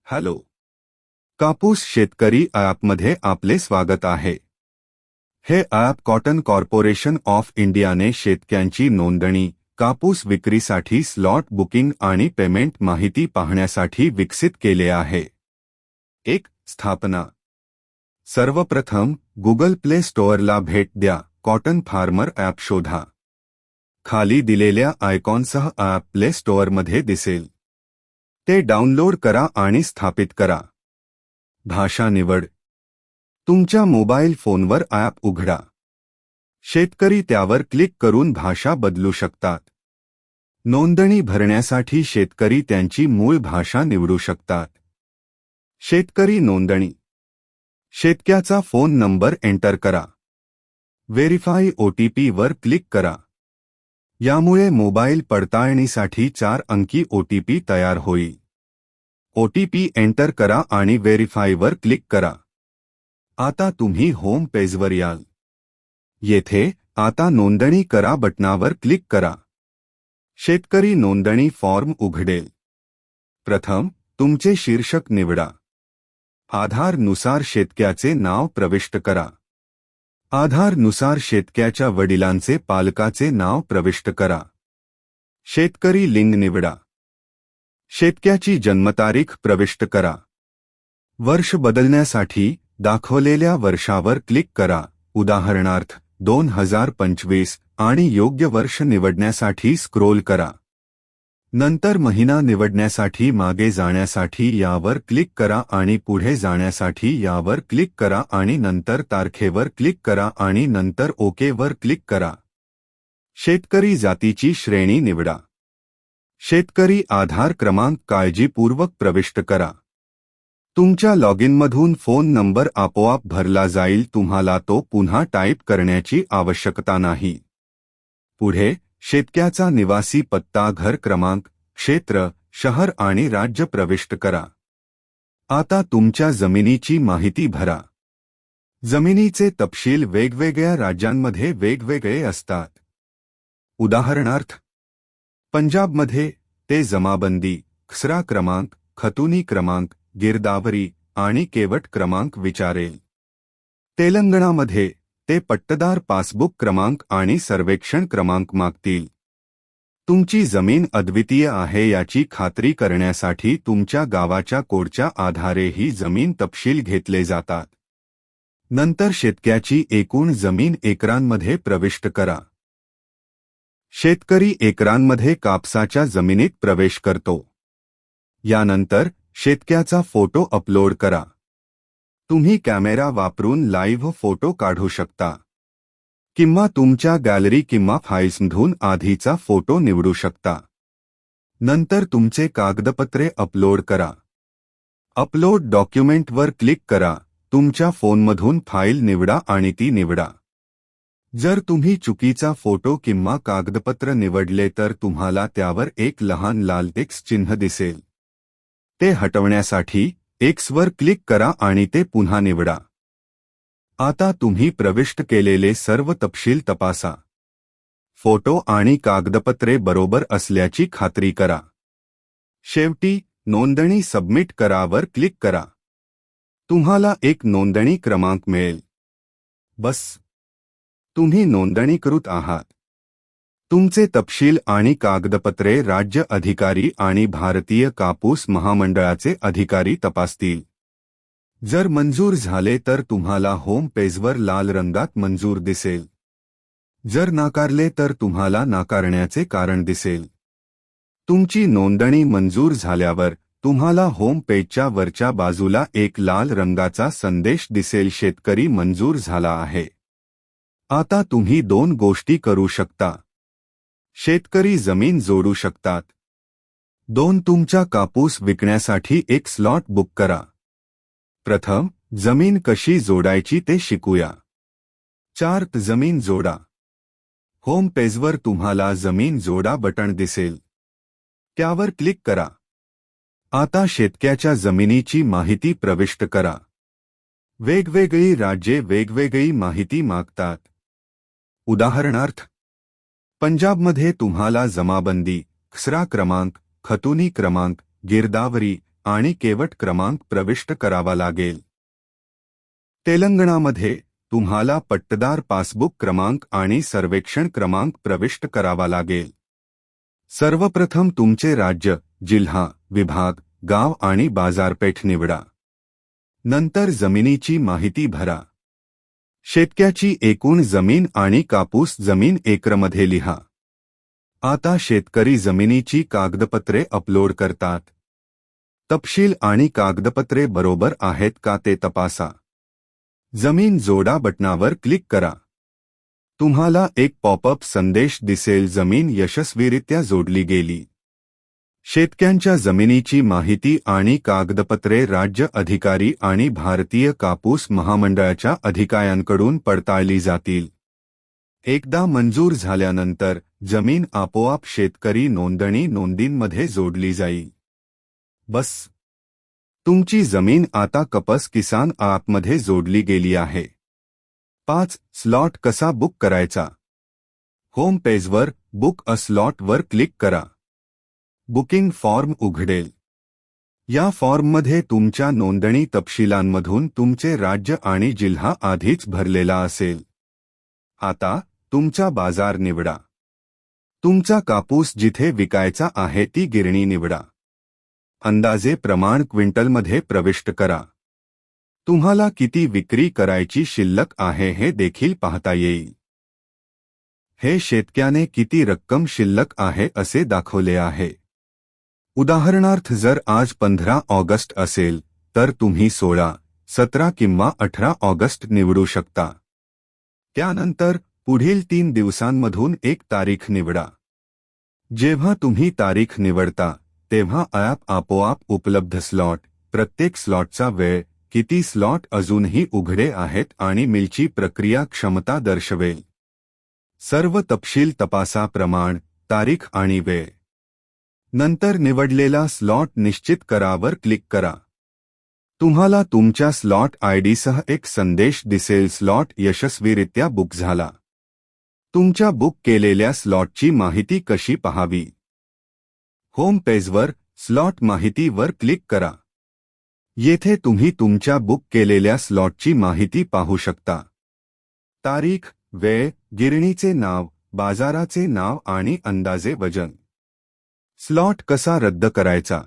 Hello. कापूस शेतकरी ॲपमध्ये आपले स्वागत आहे. हे ॲप कॉटन कॉर्पोरेशन ऑफ इंडियाने शेतकऱ्यांची नोंदणी, कापूस विक्रीसाठी स्लॉट बुकिंग आणि पेमेंट माहिती पाहण्यासाठी विकसित केले आहे. 1. स्थापना. सर्वप्रथम गुगल प्ले स्टोअरला भेट द्या. कॉटन फार्मर ॲप शोधा. खाली दिलेल्या आयकॉनसह ॲप प्ले स्टोअरमध्ये दिसेल. ते डाउनलोड करा आणि स्थापित करा. भाषा निवड. तुमच्या मोबाईल फोनवर ॲप उघडा. शेतकरी त्यावर क्लिक करून भाषा बदलू शकतात. नोंदणी भरण्यासाठी शेतकरी त्यांची मूळ भाषा निवडू शकतात. शेतकरी नोंदणी. शेतकऱ्याचा फोन नंबर एंटर करा. व्हेरीफाय OTP वर क्लिक करा. यामुळे मोबाईल पडताळणीसाठी 4 अंकी OTP तयार होईल. OTP एंटर करा आणि व्हेरीफाय वर क्लिक करा. आता तुम्ही होम पेजवर याल. येथे आता नोंदणी करा बटणावर क्लिक करा. शेतकरी नोंदणी फॉर्म उघडेल. प्रथम तुमचे शीर्षक निवडा. आधार नुसार शेतकऱ्याचे नाव प्रविष्ट करा. आधार नुसार शेतकऱ्याच्या वडिलांचे पालकाचे नाव प्रविष्ट करा. शेतकरी लिंग निवडा. शेतकऱ्याची जन्मतारीख प्रविष्ट करा. वर्ष बदलण्यासाठी दाखवलेल्या वर्षावर क्लिक करा. उदाहरणार्थ 2025 आणि योग्य वर्ष निवडण्यासाठी स्क्रोल करा. नंतर महिना निवडण्यासाठी मागे जाण्यासाठी यावर क्लिक करा आणि पुढे जाण्यासाठी यावर क्लिक करा आणि नंतर तारखेवर क्लिक करा आणि नंतर ओके वर क्लिक करा. शेतकरी जातीची श्रेणी निवडा. शेतकरी आधार क्रमांक काळजीपूर्वक प्रविष्ट करा. तुमच्या लॉगिनमधून फोन नंबर आपोआप भरला जाईल. तुम्हाला तो पुन्हा टाईप करण्याची आवश्यकता नाही. पुढे शेतकऱ्याचा निवासी पत्ता, घर क्रमांक, क्षेत्र, शहर आणि राज्य प्रविष्ट करा. आता तुमच्या जमिनीची माहिती भरा. जमिनीचे तपशील वेगवेगळ्या राज्यांमध्ये वेगवेगळे असतात. उदाहरणार्थ पंजाबमध्ये ते जमाबंदी, खसरा क्रमांक, खतुनी क्रमांक, गिरदावरी आणि केवट क्रमांक विचारेल. तेलंगणामध्ये ते पट्टदार पासबुक क्रमांक आणि सर्वेक्षण क्रमांक मागतील. तुमची जमीन अद्वितीय आहे याची खात्री करण्यासाठी तुमच्या गावाच्या कोडच्या आधारे ही जमीन तपशील घेतले जातात. नंतर शेतकऱ्याची एकूण जमीन एकरांमध्ये प्रविष्ट करा. शेतकरी एकरांमध्ये कापसाच्या जमिनीत प्रवेश करतो. यानंतर शेतकऱ्याचा फोटो अपलोड करा. तुम्ही कॅमेरा वापरून लाईव्ह फोटो काढू शकता किंवा तुमच्या गॅलरी किंवा फाईल्समधून आधीचा फोटो निवडू शकता. नंतर तुमचे कागदपत्रे अपलोड करा. अपलोड डॉक्युमेंटवर क्लिक करा. तुमच्या फोनमधून फाईल निवडा आणि ती निवडा. जर तुम्ही चुकीचा फोटो किंवा कागदपत्र निवडले तर तुम्हाला त्यावर एक लहान लाल टेक्स्ट चिन्ह दिसेल. ते हटवण्यासाठी X वर क्लिक करा आणि ते पुन्हा निवडा. आता तुम्ही प्रविष्ट केलेले सर्व तपशील तपासा. फोटो आणि कागदपत्रे बरोबर असल्याची खात्री करा. शेवटी नोंदणी सबमिट करावर क्लिक करा. तुम्हाला एक नोंदणी क्रमांक मिळेल. बस, तुम्ही नोंदणीकृत आहात. तुमचे तपशील आणि कागदपत्रे राज्य अधिकारी आणि भारतीय कापूस महामंडळाचे अधिकारी तपासतील. जर मंजूर झाले तर तुम्हाला होम पेजवर लाल रंगात मंजूर दिसेल. जर नाकारले तर तुम्हाला नाकारण्याचे कारण दिसेल. तुमची नोंदणी मंजूर झाल्यावर तुम्हाला होम पेजच्या वरच्या बाजूला एक लाल रंगाचा संदेश दिसेल. शेतकरी मंजूर झाला आहे. आता तुम्ही 2 गोष्टी करू शकता. शेतकरी जमीन जोडू शकतात. 2. तुमचा कापूस विकण्यासाठी एक स्लॉट बुक करा. प्रथम जमीन कशी जोडायची ते शिकूया. 4. जमीन जोडा. होम पेजवर तुम्हाला जमीन जोडा बटण दिसेल. त्यावर क्लिक करा. आता शेतकऱ्याच्या जमिनीची माहिती प्रविष्ट करा. वेगवेगळी राज्ये वेगवेगळी माहिती मागतात. उदाहरणार्थ पंजाबमध्ये तुम्हाला जमाबंदी, खसरा क्रमांक, खतुनी क्रमांक, गिरदावरी आणि केवट क्रमांक प्रविष्ट करावा लागेल. तेलंगणामध्ये तुम्हाला पट्टदार पासबुक क्रमांक आणि सर्वेक्षण क्रमांक प्रविष्ट करावा लागेल. सर्वप्रथम तुमचे राज्य, जिल्हा, विभाग, गाव आणि बाजारपेठ निवडा. नंतर जमिनीची माहिती भरा. शेतकऱ्याची एकूण जमीन आणि कापूस जमीन एकरमध्ये लिहा. आता शेतकरी जमिनीची कागदपत्रे अपलोड करतात. तपशील आणि कागदपत्रे बरोबर आहेत का ते तपासा. जमीन जोडा बटणावर क्लिक करा. तुम्हाला एक पॉपअप संदेश दिसेल, जमीन यशस्वीरित्या जोडली गेली. शेतकऱ्यांच्या जमिनीची माहिती आणि कागदपत्रे राज्य अधिकारी आणि भारतीय कापूस महामंडळाच्या अधिकाऱ्यांकडून पडताळली जातील. एकदा मंजूर झाल्यानंतर जमीन आपोआप शेतकरी नोंदणी नोंदींमध्ये जोडली जाईल. बस, तुमची जमीन आता कपस किसान ॲपमध्ये जोडली गेली आहे. 5. स्लॉट कसा बुक करायचा. होम पेजवर बुक अ स्लॉटवर क्लिक करा. बुकिंग फॉर्म उघडेल. या फॉर्ममध्ये तुमच्या नोंदणी तपशिलांमधून तुमचे राज्य आणि जिल्हा आधीच भरलेला असेल. आता तुमचा बाजार निवडा. तुमचा कापूस जिथे विकायचा आहे ती गिरणी निवडा. अंदाजे प्रमाण क्विंटलमध्ये प्रविष्ट करा. तुम्हाला किती विक्री करायची शिल्लक आहे हे देखील पाहता येईल. हे शेतकऱ्याने किती रक्कम शिल्लक आहे असे दाखवले आहे. उदाहरणार्थ, जर आज 15 ऑगस्ट असेल तर तुम्ही 16, 17 किंवा 18 ऑगस्ट निवडू शकता. त्यानंतर पुढील 3 दिवसांमधून एक तारीख निवडा. जेव्हा तुम्ही तारीख निवडता तेव्हा ॲप आपोआप उपलब्ध स्लॉट, प्रत्येक स्लॉटचा वेळ, किती स्लॉट अजूनही उघडे आहेत आणि मिलची प्रक्रिया क्षमता दर्शवेल. सर्व तपशील तपासा. प्रमाण, तारीख आणि वेळ. नंतर निवडलेला स्लॉट निश्चित करावर क्लिक करा. तुम्हाला तुमच्या स्लॉट आयडीसह एक संदेश दिसेल, स्लॉट यशस्वीरित्या बुक झाला. तुमच्या बुक केलेल्या स्लॉटची माहिती कशी पाहावी. होम पेजवर स्लॉट माहितीवर क्लिक करा. येथे तुम्ही तुमच्या बुक केलेल्या स्लॉटची माहिती पाहू शकता. तारीख, वेळ, गिरणीचे नाव, बाजाराचे नाव आणि अंदाजे वजन. स्लॉट कसा रद्द करायचा.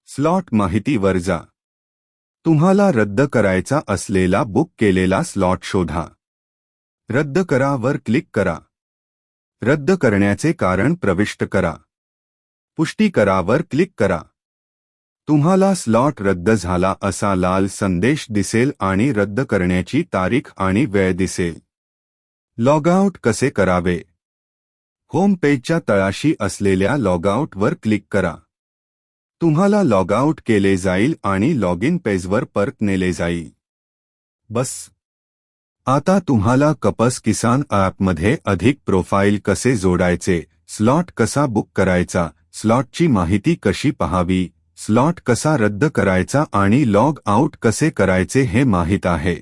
स्लॉट माहितीवर जा. तुम्हाला रद्द करायचा असलेला बुक केलेला स्लॉट शोधा. रद्द करावर क्लिक करा. रद्द करण्याचे कारण प्रविष्ट करा. पुष्टी करावर क्लिक करा. तुम्हाला स्लॉट रद्द झाला असा लाल संदेश दिसेल आणि रद्द करण्याची तारीख आणि वेळ दिसेल. लॉगआउट कसे करावे. होम पेजच्या तळाशी असलेल्या लॉगआउटवर क्लिक करा. तुम्हाला लॉगआउट केले जाईल आणि लॉगिन पेजवर परत नेले जाईल. बस, आता तुम्हाला कपस किसान ॲपमध्ये अधिक प्रोफाईल कसे जोडायचे, स्लॉट कसा बुक करायचा, स्लॉटची माहिती कशी पाहावी, स्लॉट कसा रद्द करायचा आणि लॉग आउट कसे करायचे हे माहीत आहे.